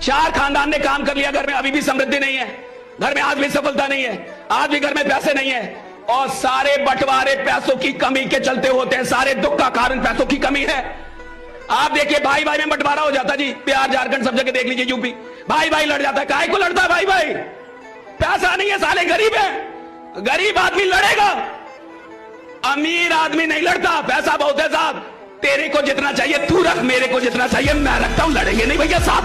चार खानदान ने काम कर लिया घर में, अभी भी समृद्धि नहीं है घर में, आज भी सफलता नहीं है, आज भी घर में पैसे नहीं है, और सारे बंटवारे पैसों की कमी के चलते होते हैं। सारे दुख का कारण पैसों की कमी है। आप देखिए भाई भाई में बंटवारा हो जाता जी, बिहार झारखंड सब जगह देख लीजिए, यूपी भाई भाई लड़ जाता है। काहे को लड़ता है भाई भाई? पैसा नहीं है, साले गरीब है। गरीब आदमी लड़ेगा, अमीर आदमी नहीं लड़ता। पैसा बहुत है साहब, तेरे को जितना चाहिए तू रख, मेरे को जितना चाहिए मैं रखता हूं, लड़ेंगे नहीं भैया साथ।